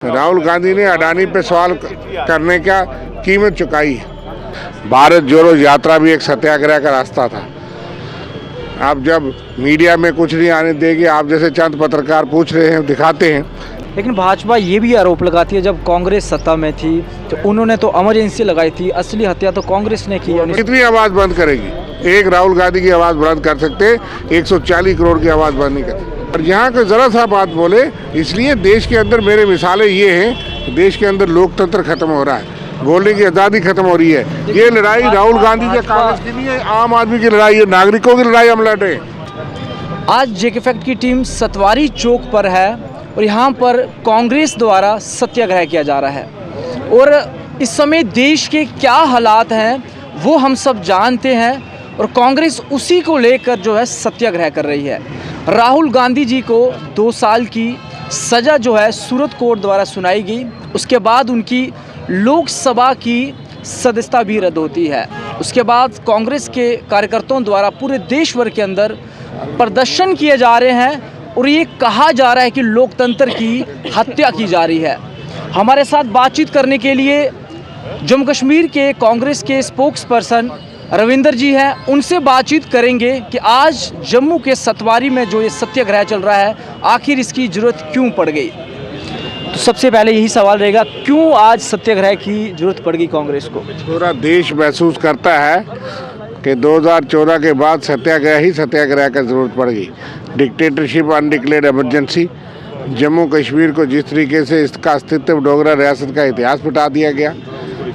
राहुल गांधी ने अडानी पे सवाल करने का कीमत चुकाई है। भारत जोड़ो यात्रा भी एक सत्याग्रह का रास्ता था। आप जब मीडिया में कुछ नहीं आने देगी, आप जैसे चंद पत्रकार पूछ रहे हैं, दिखाते हैं। लेकिन भाजपा ये भी आरोप लगाती है, जब कांग्रेस सत्ता में थी तो उन्होंने तो इमरजेंसी लगाई थी, असली हत्या तो कांग्रेस ने की। कितनी आवाज़ बंद करेगी? एक राहुल गांधी की आवाज़ बंद कर सकते, 140 करोड़ की आवाज़ बंद नहीं कर सकते। और यहाँ का जरा सा बात बोले, इसलिए देश के अंदर मेरे मिसालें ये हैं, देश के अंदर लोकतंत्र खत्म हो रहा है, बोलने की आज़ादी खत्म हो रही है। ये लड़ाई राहुल गांधी या कांग्रेस की नहीं है, आम आदमी की लड़ाई है, नागरिकों की लड़ाई हम लड़ रहे हैं। आज जेके फैक्ट की टीम सतवारी चौक पर है और यहाँ पर कांग्रेस द्वारा सत्याग्रह किया जा रहा है और इस समय देश के क्या हालात हैं वो हम सब जानते हैं और कांग्रेस उसी को लेकर जो है सत्याग्रह कर रही है। राहुल गांधी जी को 2 साल की सज़ा जो है सूरत कोर्ट द्वारा सुनाई गई, उसके बाद उनकी लोकसभा की सदस्यता भी रद्द होती है। उसके बाद कांग्रेस के कार्यकर्ताओं द्वारा पूरे देश भर के अंदर प्रदर्शन किए जा रहे हैं और ये कहा जा रहा है कि लोकतंत्र की हत्या की जा रही है। हमारे साथ बातचीत करने के लिए जम्मू कश्मीर के कांग्रेस के स्पोक्स पर्सन रविंदर जी हैं, उनसे बातचीत करेंगे कि आज जम्मू के सतवारी में जो ये सत्याग्रह चल रहा है, आखिर इसकी ज़रूरत क्यों पड़ गई। तो सबसे पहले यही सवाल रहेगा, क्यों आज सत्याग्रह की ज़रूरत पड़ गई कांग्रेस को? पूरा देश महसूस करता है कि 2014 के बाद सत्याग्रह ही सत्याग्रह का ज़रूरत पड़ गई। Dictatorship, undeclared emergency, Jammu Kashmir को जिस तरीके से इसका अस्तित्व, डोगरा रियासत का इतिहास मिटा दिया गया,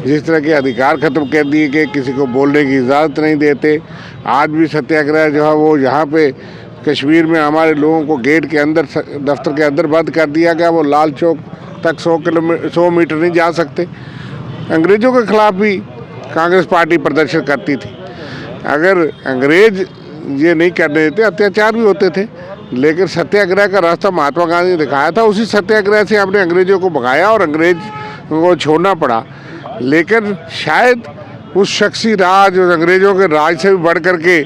जिस तरह के अधिकार ख़त्म कर दिए गए, किसी को बोलने की इजाज़त नहीं देते। आज भी सत्याग्रह जो है वो यहाँ पे कश्मीर में हमारे लोगों को गेट के अंदर, दफ्तर के अंदर बंद कर दिया गया। वो लाल चौक तक 100 मीटर नहीं जा सकते। अंग्रेज़ों के ख़िलाफ़ भी कांग्रेस पार्टी प्रदर्शन करती थी। अगर अंग्रेज़ ये नहीं करने देते, अत्याचार भी होते थे, लेकिन सत्याग्रह का रास्ता महात्मा गांधी ने दिखाया था। उसी सत्याग्रह से हमने अंग्रेज़ों को भगाया और अंग्रेज़ को छोड़ना पड़ा। लेकिन शायद उस शख्सी राज और अंग्रेज़ों के राज से भी बढ़ कर के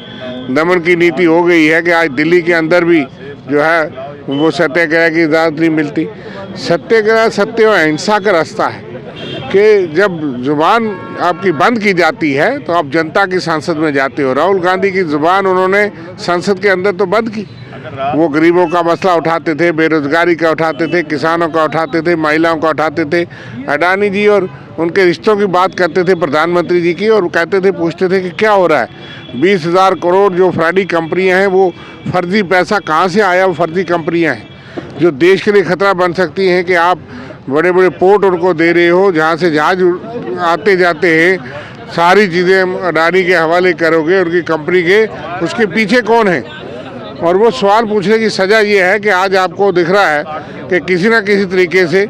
दमन की नीति हो गई है कि आज दिल्ली के अंदर भी जो है वो सत्याग्रह की इजाज़त नहीं मिलती। सत्याग्रह सत्य और अहिंसा का रास्ता है कि जब जुबान आपकी बंद की जाती है तो आप जनता की संसद में जाते हो। राहुल गांधी की जुबान उन्होंने संसद के अंदर तो बंद की। वो गरीबों का मसला उठाते थे, बेरोजगारी का उठाते थे, किसानों का उठाते थे, महिलाओं का उठाते थे। अडानी जी और उनके रिश्तों की बात करते थे प्रधानमंत्री जी की, और कहते थे, पूछते थे कि क्या हो रहा है। 20,000 करोड़ जो फर्जी कंपनियां हैं, वो फर्जी पैसा कहाँ से आया? वो फर्जी कंपनियां हैं जो देश के लिए खतरा बन सकती हैं कि आप बड़े बड़े पोर्ट उनको दे रहे हो, जहाँ से जहाज आते जाते हैं, सारी चीज़ें अडानी के हवाले करोगे, उनकी कंपनी के। उसके पीछे कौन है? और वो सवाल पूछने की सज़ा ये है कि आज आपको दिख रहा है कि किसी न किसी तरीके से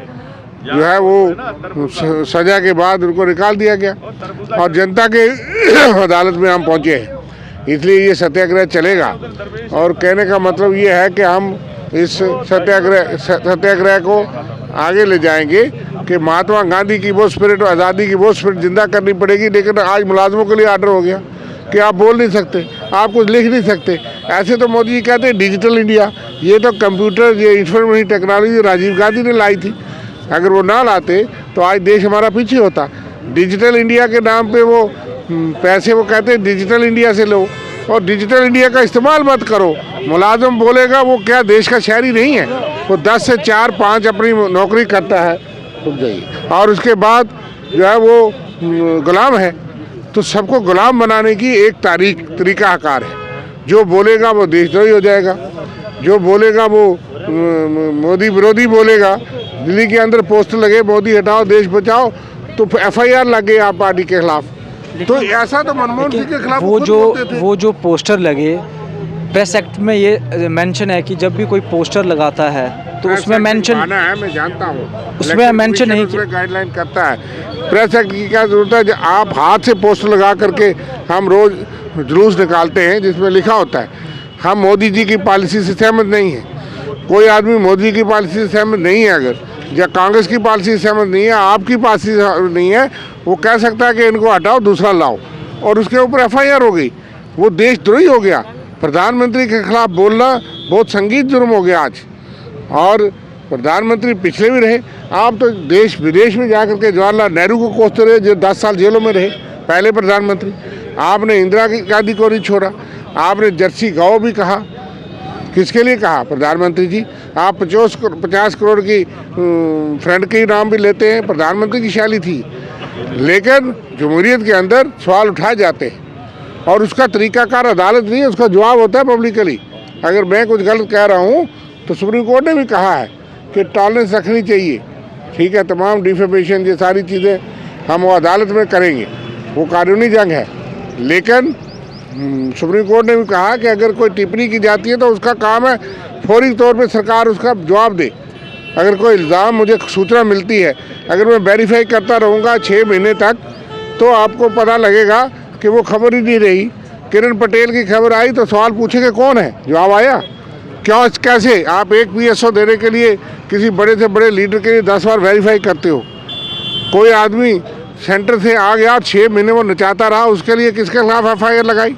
जो है वो सज़ा के बाद उनको निकाल दिया गया और जनता के अदालत में हम पहुँचे हैं। इसलिए ये सत्याग्रह चलेगा। और कहने का मतलब ये है कि हम इस सत्याग्रह को आगे ले जाएंगे कि महात्मा गांधी की वो स्पिरिट और आज़ादी की वो स्पिरिट जिंदा करनी पड़ेगी। लेकिन आज मुलाजमों के लिए आर्डर हो गया कि आप बोल नहीं सकते, आप कुछ लिख नहीं सकते। ऐसे तो मोदी जी कहते हैं डिजिटल इंडिया, ये तो कंप्यूटर, ये इंफॉर्मेशन टेक्नोलॉजी राजीव गांधी ने लाई थी। अगर वो ना लाते तो आज देश हमारा पीछे होता। डिजिटल इंडिया के नाम पे वो पैसे, वो कहते हैं डिजिटल इंडिया से लो और डिजिटल इंडिया का इस्तेमाल मत करो। मुलाजिम बोलेगा वो क्या देश का शहरी नहीं है? वो 10 से 4-5 अपनी नौकरी करता है, रुक जाइए, और उसके बाद जो है वो गुलाम है। तो सबको गुलाम बनाने की एक तरीका आकार है। जो बोलेगा वो देशद्रोही हो जाएगा, जो बोलेगा वो मोदी विरोधी बोलेगा। दिल्ली के अंदर पोस्टर लगे, मोदी हटाओ देश बचाओ, तो FIR लग गई आप पार्टी के खिलाफ। तो ऐसा तो मनमोहन सिंह के खिलाफ वो जो पोस्टर लगे, प्रेस एक्ट में ये मेंशन है कि जब भी कोई पोस्टर लगाता है तो उसमें मेंशन है, मैं जानता हूँ, उसमें मेंशन नहीं किया, गाइडलाइन करता है। प्रेस एक्ट की क्या जरूरत है? आप हाथ से पोस्टर लगा करके, हम रोज जुलूस निकालते हैं जिसमें लिखा होता है हम मोदी जी की पॉलिसी से सहमत नहीं है। कोई आदमी मोदी की पॉलिसी से सहमत नहीं है, अगर या कांग्रेस की पॉलिसी से सहमत नहीं है, आपकी पॉलिसी नहीं है, वो कह सकता है कि इनको हटाओ, दूसरा लाओ, और उसके ऊपर FIR हो गई। वो देशद्रोही हो गया। प्रधानमंत्री के खिलाफ बोलना बहुत संगीन जुर्म हो गया आज। और प्रधानमंत्री पिछले भी रहे। आप तो देश विदेश में जाकर के जवाहरलाल नेहरू को कोसते रहे, जो 10 साल जेलों में रहे, पहले प्रधानमंत्री। आपने इंदिरा गांधी को नहीं छोड़ा, आपने जर्सी गांव भी कहा। किसके लिए कहा? प्रधानमंत्री जी। आप 50 करोड़ की फ्रंट के नाम भी लेते हैं, प्रधानमंत्री की शैली थी। लेकिन जमहूरियत के अंदर सवाल उठाए जाते हैं और उसका तरीकाकार अदालत नहीं है, उसका जवाब होता है पब्लिकली। अगर मैं कुछ गलत कह रहा हूँ तो सुप्रीम कोर्ट ने भी कहा है कि टॉलरेंस रखनी चाहिए। ठीक है, तमाम डिफेमेशन ये सारी चीज़ें हम वो अदालत में करेंगे, वो कानूनी जंग है। लेकिन सुप्रीम कोर्ट ने भी कहा कि अगर कोई टिप्पणी की जाती है तो उसका काम है फौरी तौर पे सरकार उसका जवाब दे। अगर कोई इल्ज़ाम, मुझे सूचना मिलती है, अगर मैं वेरीफाई करता रहूँगा 6 महीने तक, तो आपको पता लगेगा कि वो खबर ही नहीं रही। किरण पटेल की खबर आई तो सवाल पूछेंगे कौन है, जवाब आया क्या? कैसे आप एक PSO देने के लिए किसी बड़े से बड़े लीडर के लिए 10 बार वेरीफाई करते हो? कोई आदमी सेंटर से आ गया, 6 महीने वो नचाता रहा, उसके लिए किसके खिलाफ FIR लगाई?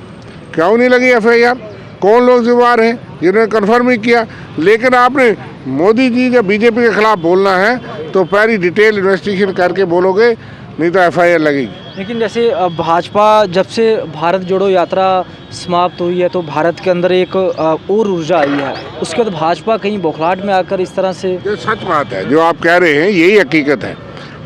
क्यों नहीं लगी FIR? कौन लोग जिम्मेदार हैं जिन्होंने कन्फर्म ही किया? लेकिन आपने मोदी जी जब BJP के खिलाफ बोलना है तो पहली डिटेल इन्वेस्टिगेशन करके बोलोगे, नहीं तो FIR लगेगी। लेकिन जैसे भाजपा जब से भारत जोड़ो यात्रा समाप्त हुई है तो भारत के अंदर एक और ऊर्जा आई है, उसके बाद भाजपा कहीं बौखलाहट में आकर इस तरह से। ये सच बात है जो आप कह रहे हैं, यही हकीकत है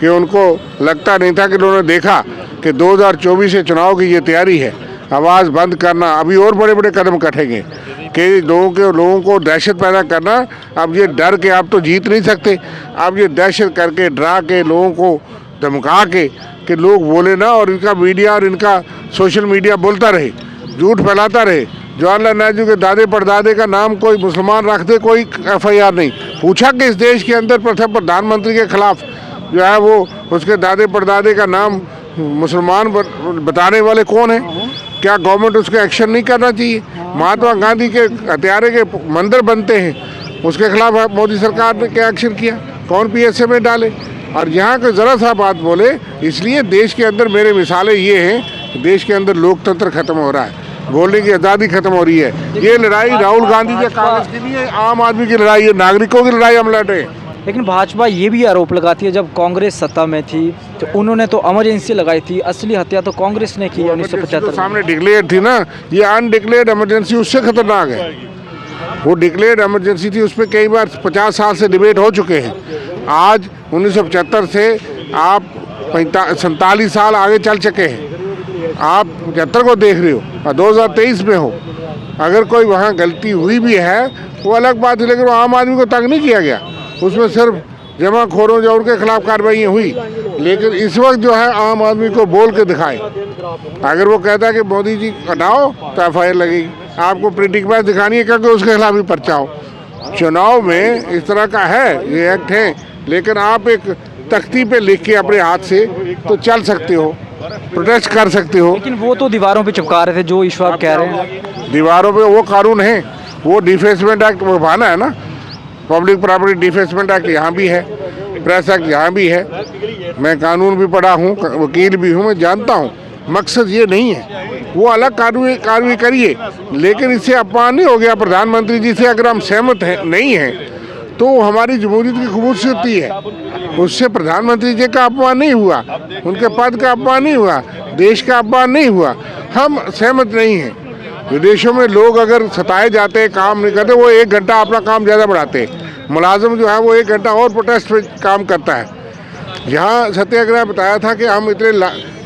कि उनको लगता नहीं था कि उन्होंने देखा कि 2024 से चुनाव की ये तैयारी है, आवाज़ बंद करना, अभी और बड़े बड़े कदम कटेंगे कि लोगों को दहशत पैदा करना। अब ये डर के आप तो जीत नहीं सकते, अब ये दहशत करके डरा के लोगों को धमका के कि लोग बोले ना, और इनका मीडिया और इनका सोशल मीडिया बोलता रहे, झूठ फैलाता रहे। जवाहरलाल नेहरू के दादे परदादे का नाम कोई मुसलमान रख दे, कोई FIR नहीं। पूछा कि इस देश के अंदर प्रथम प्रधानमंत्री के खिलाफ जो है वो उसके दादे परदादे का नाम मुसलमान बताने वाले कौन है? क्या गवर्नमेंट उसका एक्शन नहीं करना चाहिए? महात्मा गांधी के हत्यारे के मंदिर बनते हैं, उसके खिलाफ मोदी सरकार ने क्या एक्शन किया? कौन PSA में डाले? और यहाँ के ज़रा सा बात बोले, इसलिए देश के अंदर मेरे मिसालें ये हैं कि देश के अंदर लोकतंत्र खत्म हो रहा है, बोलने की आज़ादी खत्म हो रही है। ये लड़ाई राहुल गांधी के कांग्रेस की नहीं है, आम आदमी की लड़ाई है, नागरिकों की लड़ाई हम लड़ रहे हैं। लेकिन भाजपा ये भी आरोप लगाती है जब कांग्रेस सत्ता में थी तो उन्होंने तो इमरजेंसी लगाई थी, असली हत्या तो कांग्रेस ने की 1975 सामने डिक्लेयर थी ना, ये अनडिक्लेयर्ड इमरजेंसी उससे खतरनाक है। वो डिक्लेयर्ड इमरजेंसी थी, उस पर कई बार 50 साल से डिबेट हो चुके हैं। आज 1975 से आप 47 साल आगे चल चुके हैं, आप 75 को देख रहे हो और 2023 में हो। अगर कोई वहाँ गलती हुई भी है वो अलग बात है, लेकिन वो आम आदमी को तंग नहीं किया गया, उसमें सिर्फ जमाखोरों जो उनके खिलाफ कार्रवाइयाँ हुई। लेकिन इस वक्त जो है आम आदमी को बोल के दिखाए, अगर वो कहता है कि मोदी जी हटाओ तो FIR लगेगी। आपको प्रिंटिंग प्रेस दिखानी है क्योंकि उसके खिलाफ ही पर्चा हो। चुनाव में इस तरह का है, ये एक्ट है, लेकिन आप एक तख्ती पे लिख के अपने हाथ से तो चल सकते हो, प्रोटेस्ट कर सकते हो। लेकिन वो तो दीवारों पे चिपका रहे थे, जो ईश्वर आप कह रहे हैं। दीवारों पे वो कानून है, वो डिफेसमेंट एक्ट बना है ना, पब्लिक प्रॉपर्टी डिफेसमेंट एक्ट यहाँ भी है, प्रेस एक्ट यहाँ भी है। मैं कानून भी पढ़ा हूँ, वकील भी हूँ, मैं जानता हूँ। मकसद ये नहीं है, वो अलग कार्रवाई करिए, लेकिन इससे अपमान नहीं हो गया प्रधानमंत्री जी से। अगर हम सहमत हैं नहीं हैं तो हमारी जमहूरियत की खूबसूरती है, उससे प्रधानमंत्री जी का अपमान नहीं हुआ, उनके पद का अपमान नहीं हुआ, देश का अपमान नहीं हुआ। हम सहमत नहीं हैं। विदेशों में लोग अगर सताए जाते हैं, काम नहीं करते, वो 1 घंटा अपना काम ज़्यादा बढ़ाते हैं। मुलाजिम जो है वो 1 घंटा और प्रोटेस्ट पे काम करता है। यहाँ सत्याग्रह बताया था कि हम इतने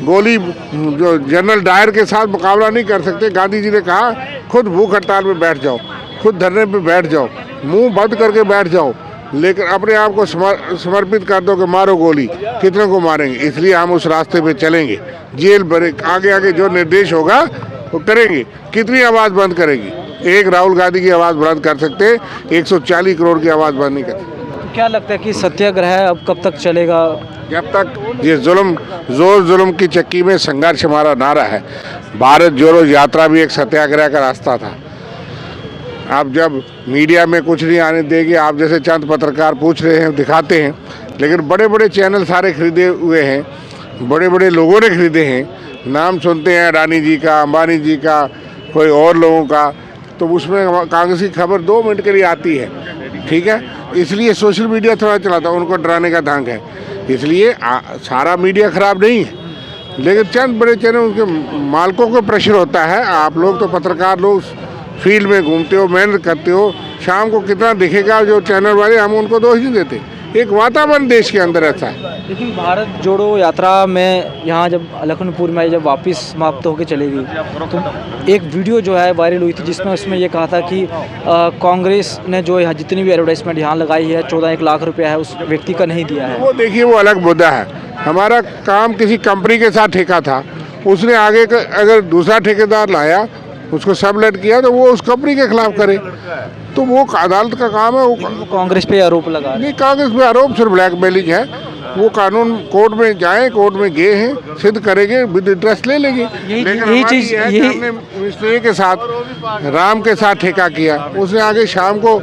गोली जो जनरल डायर के साथ मुकाबला नहीं कर सकते। गांधी जी ने कहा खुद भूख हड़ताल में बैठ जाओ, खुद धरने पे बैठ जाओ, मुंह बंद करके बैठ जाओ, लेकिन अपने आप को समर्पित कर दो कि मारो गोली, कितने को मारेंगे। इसलिए हम उस रास्ते पे चलेंगे, जेल भरे, आगे आगे जो निर्देश होगा वो करेंगे। कितनी आवाज़ बंद करेगी? एक राहुल गांधी की आवाज़ बंद कर सकते, 140 करोड़ की आवाज़ बंद नहीं कर सकते। क्या लगता है कि सत्याग्रह अब कब तक चलेगा? जब तक ये जुल्म की चक्की में संघर्ष हमारा नारा है। भारत जोड़ो यात्रा भी एक सत्याग्रह का रास्ता था। आप जब मीडिया में कुछ नहीं आने देंगे, आप जैसे चंद पत्रकार पूछ रहे हैं, दिखाते हैं, लेकिन बड़े बड़े चैनल सारे खरीदे हुए हैं, बड़े बड़े लोगों ने खरीदे हैं। नाम सुनते हैं अडानी जी का, अंबानी जी का, कोई और लोगों का, तो उसमें कांग्रेस की खबर 2 मिनट के लिए आती है, ठीक है, इसलिए सोशल मीडिया थोड़ा चलाता है, उनको डराने का ढंग है। इसलिए सारा मीडिया खराब नहीं है, लेकिन चंद बड़े चैनल उनके मालिकों को प्रेशर होता है। आप लोग तो पत्रकार लोग फील्ड में घूमते हो, मेहनत करते हो, शाम को कितना दिखेगा जो चैनल वाले, हम उनको दोष नहीं देते। एक वातावरण देश के अंदर ऐसा है। लेकिन भारत जोड़ो यात्रा में यहाँ जब लखनपुर में जब वापस समाप्त होकर चली गई तो एक वीडियो जो है वायरल हुई थी, जिसमें उसमें ये कहा था कि कांग्रेस ने जो यहाँ जितनी भी एडवर्टाइजमेंट यहाँ लगाई है 14-1 लाख रुपया है उस व्यक्ति का नहीं दिया है। वो देखिए, वो अलग मुद्दा है। हमारा काम किसी कंपनी के साथ ठेका था, उसने आगे अगर दूसरा ठेकेदार लाया, उसको सबलेट किया, तो वो उस कंपनी के खिलाफ करे, तो वो अदालत का काम है। वो कांग्रेस पे आरोप लगा नहीं, कांग्रेस पे आरोप सिर्फ ब्लैकमेलिंग है। वो कानून कोर्ट में जाए, कोर्ट में गए हैं, सिद्ध करेंगे, विद इंटरेस्ट ले लेंगे। यही चीज़ हमने मिस्त्री के साथ, राम के साथ ठेका किया, उसने आगे शाम को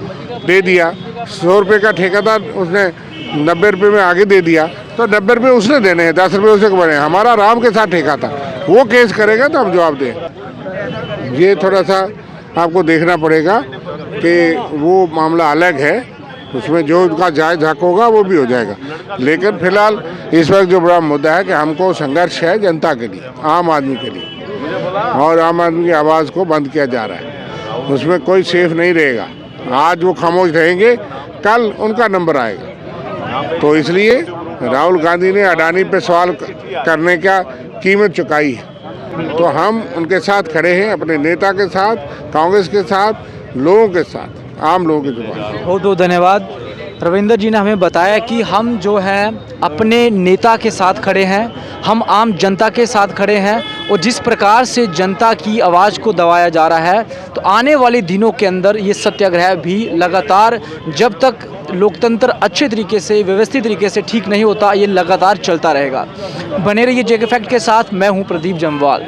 दे दिया। 100 रुपये का ठेका था, उसने 90 रुपये में आगे दे दिया, तो 90 रुपये उसने देने हैं, 10 रुपये उसे बने। हमारा राम के साथ ठेका था, वो केस करेगा तो हम जवाब दें। ये थोड़ा सा आपको देखना पड़ेगा कि वो मामला अलग है, उसमें जो उनका जायज़ हक होगा वो भी हो जाएगा। लेकिन फिलहाल इस वक्त जो बड़ा मुद्दा है कि हमको संघर्ष है जनता के लिए, आम आदमी के लिए, और आम आदमी की आवाज़ को बंद किया जा रहा है। उसमें कोई सेफ नहीं रहेगा। आज वो खामोश रहेंगे, कल उनका नंबर आएगा। तो इसलिए राहुल गांधी ने अडानी पे सवाल करने का कीमत चुकाई है, तो हम उनके साथ खड़े हैं, अपने नेता के साथ, कांग्रेस के साथ, लोगों के साथ, आम लोगों के साथ। बहुत बहुत धन्यवाद। रविंदर जी ने हमें बताया कि हम जो हैं अपने नेता के साथ खड़े हैं, हम आम जनता के साथ खड़े हैं, और जिस प्रकार से जनता की आवाज़ को दबाया जा रहा है, तो आने वाले दिनों के अंदर ये सत्याग्रह भी लगातार, जब तक लोकतंत्र अच्छे तरीके से, व्यवस्थित तरीके से ठीक नहीं होता, ये लगातार चलता रहेगा। बने रहिए जेके फैक्ट के साथ। मैं हूँ प्रदीप जम्वाल।